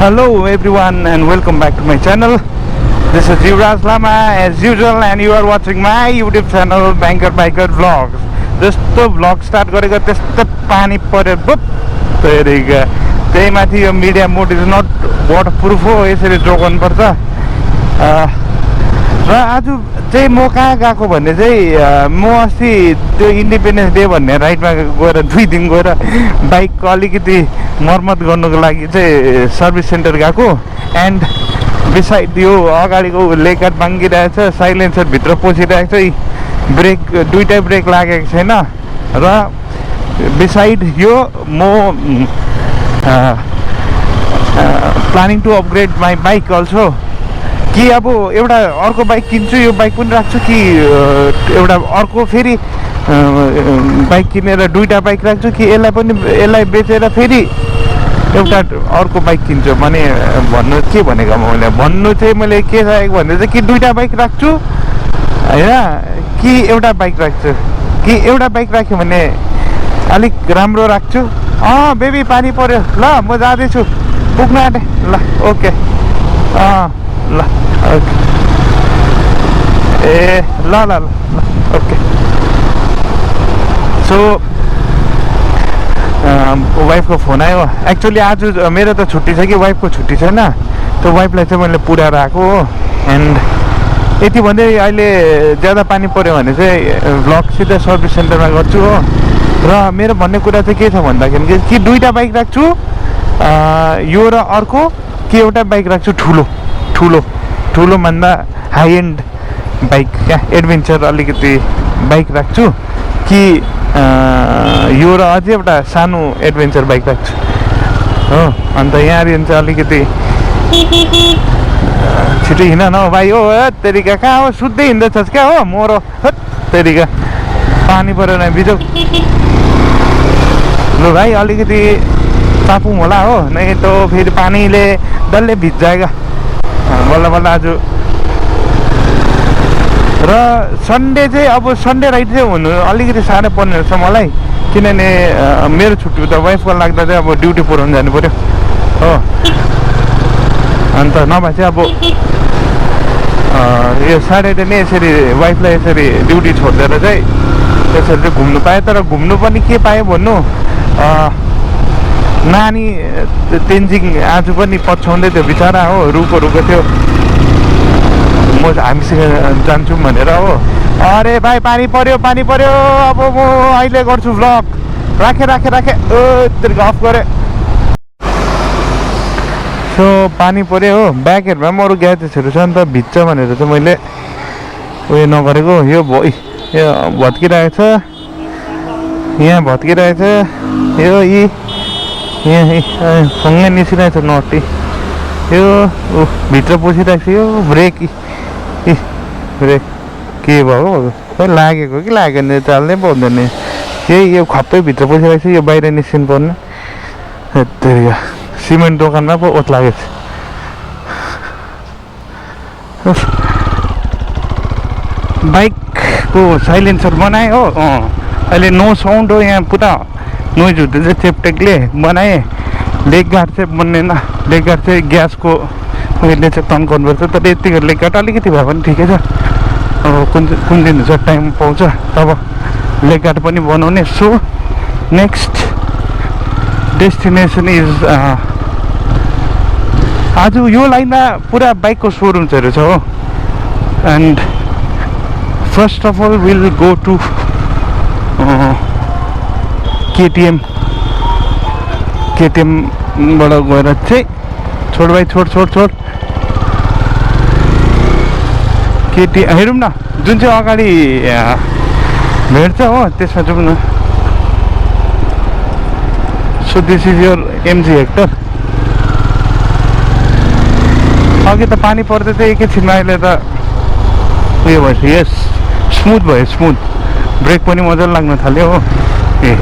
Hello everyone and welcome back to my channel. This is Yuvraj Lama as usual and you are watching my YouTube channel Banker Biker Vlogs. जस्तो vlog start गरेको त्यस्तो पानी पर्यो बुप तेरिका त्यही माथि यो media mode is not waterproof हो यसरी जोगाउनु पर्छ र आज चाहिँ म कहाँ गएको भन्ने चाहिँ म अस्ति त्यो इन्डिपेन्डेन्स डे भन्ने राइडमा गएर 2 दिन गएर बाइकको अलिकति मर्मत गर्नुको लागि चाहिँ सर्भिस सेन्टर गएको एन्ड बिसाइड यो अगाडिको लेकाट बाङ्गिरहेछ साइलेन्सर भित्र पसिरहेको छ ब्रेक दुईटै ब्रेक लागेको छैन र बिसाइड यो म planning to upgrade my bike also कि अब एउटा अर्को बाइक किन्छु यो बाइक पनि राख्छु कि एउटा अर्को फेरि बाइक किनेर दुईटा बाइक राख्छु कि यसलाई बेचेर फेरि एउटा अर्को बाइक किन्छु भने भन्नु के भनेको मैले भन्नु चाहिँ मैले के चाहेको भन्दा चाहिँ कि दुईटा बाइक राख्छु होइन कि एउटा बाइक राख्छु कि एउटा बाइक राख्यो भने अलिक राम्रो राख्छु बेबी पानी पर्यो ल म जाँदैछु पुग्नु आँटे ल ओके ल ओके ए ल ल ल ओके सो वाइफको फोन आयो एक्चुअली आज मेरो त छुट्टी छ कि वाइफको छुट्टी छैन त्यो वाइफलाई चाहिँ मैले पुऱ्याएर आएको हो एन्ड यति भन्दै अहिले ज्यादा पानी पऱ्यो भने चाहिँ भ्लग सिधै सर्भिस सेन्टरमा गर्छु हो र मेरो भन्ने कुरा चाहिँ के छ भन्दाखेरि कि दुईटा बाइक राख्छु यो र अर्को कि एउटा बाइक राख्छु ठुलो भन्दा हाई एन्ड बाइक क्या एडभेन्चर अलिकति बाइक राख्छु कि यो र अझै एउटा सानो एडभेन्चर बाइक राख्छु हो अन्त यहाँनिर चाहिँ अलिकति छिटो हिँड न हौ भाइ हो तेरिका कहाँ हो सुत्दै हिँड्दैछस् क्या हो मोरो तेरिका पानी परेर बिजौ लु भाइ अलिकति चापौँ होला हो नै त फेरि पानीले डल्लै भिज्जाएगा बल्ल बल्ल आज र सन्डे चाहिँ अब सन्डे राइड चाहिँ हुनु अलिकति साह्रो पर्ने रहेछ मलाई किनभने मेरो छुट्टी त वाइफको लाग्दा चाहिँ अब ड्युटी पुऱ्याउनु जानु पऱ्यो हो अन्त नभए चाहिँ अब यो स्याटरडे नै यसरी वाइफलाई यसरी ड्युटी छोडिदिएर चाहिँ त्यसरी चाहिँ घुम्नु पाएँ तर घुम्नु पनि के पाएँ भन्नु नानी तेन्जिङ आज पनि पछ्याउँदै थियो बिचरा हो रुको थियो म हामीसँग जान्छौँ भनेर हो अरे भाइ पानी पर्यो अब म अहिले गर्छु भ्लग राखेँ तिर्को अफ गरेँ सो पानी पर्यो हो ब्यागहरूमा पनि अरू ग्याजेट्सहरू छ नि त भिज्छ भनेर चाहिँ मैले उयो नगरेको यो भत्किरहेको छ यहाँ भत्किरहेछ यो यहाँ सँगै निस्किरहेछ नटी यो भित्र पसिरहेको छ यो ब्रेक ब्रेक के भयो खै लागेको कि लागेन चाल्नै पाउँदैन यही यो खप्पै भित्र पसिरहेको छ यो बाहिर निस्किनु पर्ने त्यही सिमेन्ट दोकानमा पो ओत लागेको छ बाइकको साइलेन्सर बनाएँ हो अहिले नो साउन्ड हो यहाँ पुरा नोइज हुँदैछ चेपटेकले बनाएँ लेग गार्ड चाहिँ बन्नेन लेग गार्ड चाहिँ ग्यासको उयोले चाहिँ तन्काउनुपर्छ तर यतिको लेग गार्ड अलिकति भए पनि ठिकै छ अब कुन दिन हुन्छ टाइम पाउँछ तब लेग गार्ड पनि बनाउने सो नेक्स्ट डेस्टिनेसन इज आज यो लाइनमा पुरा बाइकको सोरुम्सहरू छ हो and first of all will go to केटिएमबाट गएर चाहिँ छोड भाइ छोड केटिएम हेरौँ न जुन चाहिँ अगाडि भेट्छ हो त्यसमा जाउँ न so this is your MG hectare अघि त पानी पर्दै थियो एकैछिनमा अहिले त उयो भएछ यस स्मुथ भयो स्मुथ ब्रेक पनि मजाले लाग्न थाल्यो हो ए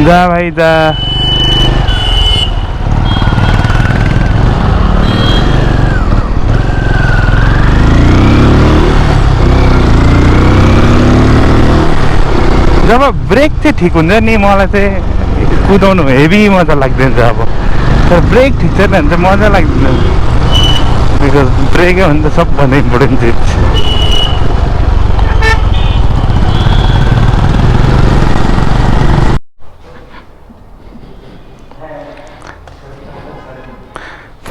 जा भाइ जा जब ब्रेक चाहिँ ठिक हुन्छ नि मलाई चाहिँ कुदाउनु हेभी मजा लाग्दैन अब तर ब्रेक ठिक छैन भने चाहिँ मजा लाग्दैन बिकज ब्रेकै हो नि त सबभन्दा इम्पोर्टेन्ट चिज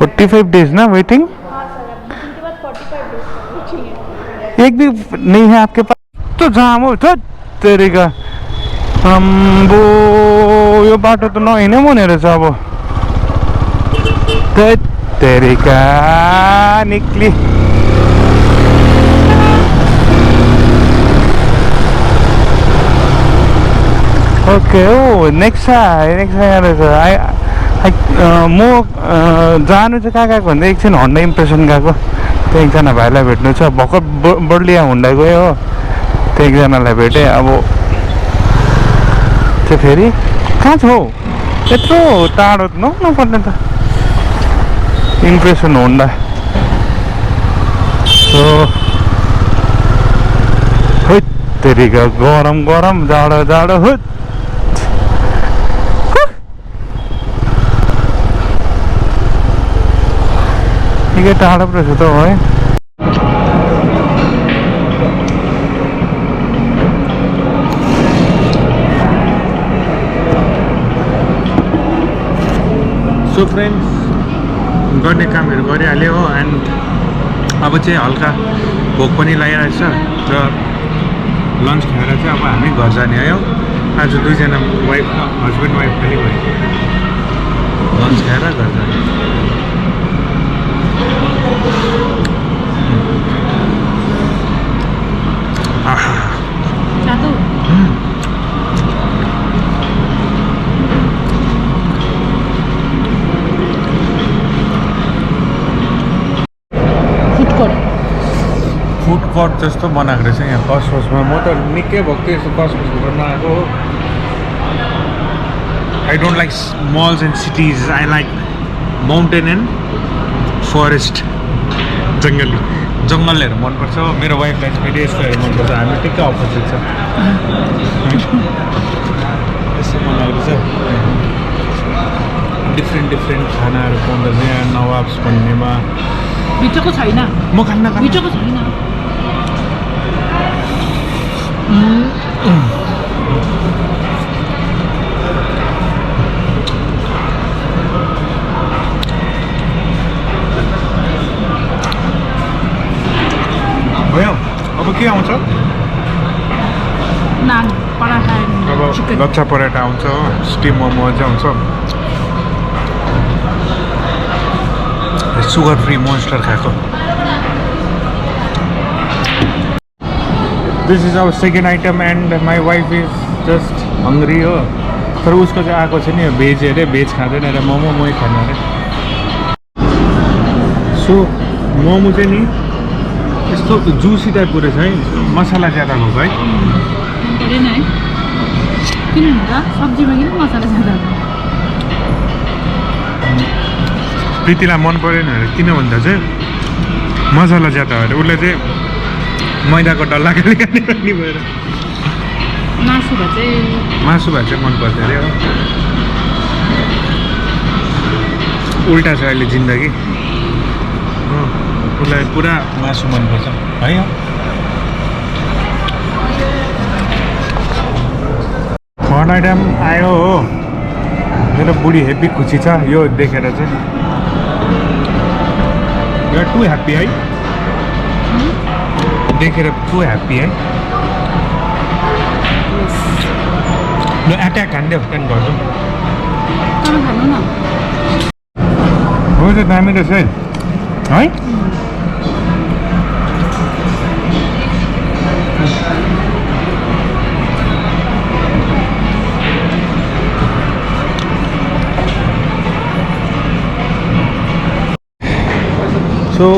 45 डेज ना वेटिंग के बाद 45 डेज का वेटिंग है एक भी नहीं है आपके पास तो जाम हो तो तेरे का वो यो बाटो त नहिँड्ने हुने रहेछ अब तेरे का निक्ली ओके ओ नेक्स्ट रहेछ म जानु चाहिँ कहाँ गएको भन्दा एकछिन हन्डा इम्प्रेसन गएको त्यहाँ एकजना भाइलाई भेट्नु छ भर्खर बर्लिया हुँडा गयो हो त्यो एकजनालाई भेटेँ अब चाहिँ फेरि कहाँ छ हौ यत्रो टाढो नपर्ने त इम्प्रेसन होन्डा सो तेरिका गरम गरम जाडो जाडो हुत निकै टाढो पो रहेछ त है सो फ्रेन्ड्स गर्ने कामहरू गरिहाल्यो हो एन्ड अब चाहिँ हल्का भोक पनि लागिरहेछ र लन्च खाएर चाहिँ अब हामी घर जाने आयौँ आज दुईजना वाइफ हस्बेन्ड वाइफ पनि भयो लन्च खाएर घर जाने फुड कोर्ट जस्तो बनाएको रहेछ यहाँ कसमसमा म त निकै भएको थिएँ यस्तो कसमसमा नआएको हो I don't like mulls and cities I like mountain and forest जङ्गलहरू मनपर्छ मेरो वाइफलाई चाहिँ फेरि यस्तोहरू मनपर्छ हामी ठिक्कै अपोजिट छ यस्तो बनाएको रहेछ डिफ्रेन्ट खानाहरू पाउँदो रहेछ यहाँ नवाब्स भन्नेमा भित्रको छैन म खान्न भित्रको छैन भयो अब के आउँछ नान पराठा अब लच्छा पराठा आउँछ स्टिम मोमो अझै आउँछ सुगर फ्री मोन्स्टर खाएको this is our second item and my wife is just hungry हो तर उसको चाहिँ आएको छ नि भेज अरे भेज खाँदैन अरे मोमो मै खानु अरे सो मोमो चाहिँ नि यस्तो जुसी टाइपको रहेछ है मसला ज्यादा भएको है किन हुन्छ सब्जीमा किन मसला ज्यादा प्रीतिलाई मन परेन अरे किन भन्दा चाहिँ मसला ज्यादा अरे उसले चाहिँ मैदाको डल्लाखाली खाने भएर मासु भए चाहिँ मन पर्थ्यो अरे हो उल्टा छ अहिले जिन्दगी उसलाई पुरा मासु मनपर्छ है फर्स्ट आइटम आयो हो मेरो बुढी हेभी खुसी छ यो देखेर चाहिँ यो टु ह्याप्पी है देखेर टु ह्याप्पी है ल एट्याक हान्देऊ त्यहाँदेखि गर्छौँ हो त्यो दामी रहेछ है सो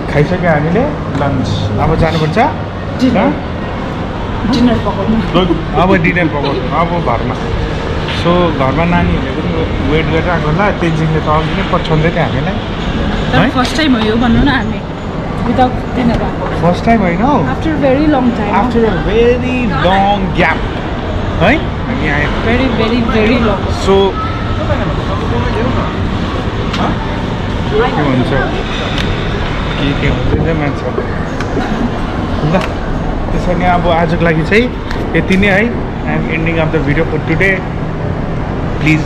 खाइसक्यो हामीले लन्च अब जानुपर्छ डिनर पकाउनु अब डिनर पकाउनु अब घरमा सो घरमा नानीहरूले पनि वेट गरिरहेको होला तेन्जिङले त अघि नै पछ्याउँदै थियो हामीलाई फर्स्ट टाइम हो यो भन्नु न हामी without dinner. फर्स्ट टाइम होइन After a very long time. After a very long gap है हामी आयो Very, very, very long. So के भन्छ के भन्छ चाहिँ मान्छ ल त्यसो भने अब आजको लागि चाहिँ यति नै है and ending of the video for today please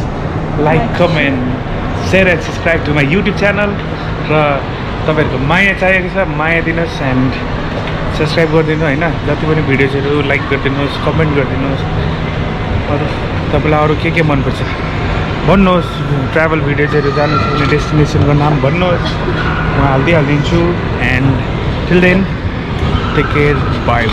like comment share and subscribe to my YouTube channel र तपाईँहरूको माया चाहिएको छ माया दिनुहोस् एन्ड सब्सक्राइब गरिदिनु होइन जति पनि भिडियोजहरू लाइक गरिदिनुहोस् कमेन्ट गरिदिनुहोस् अरू तपाईँलाई अरू के मनपर्छ भन्नुहोस् ट्राभल भिडियोजहरू जानु छ भने डेस्टिनेसनको नाम भन्नुहोस् म हालिदिन्छु and till then take care by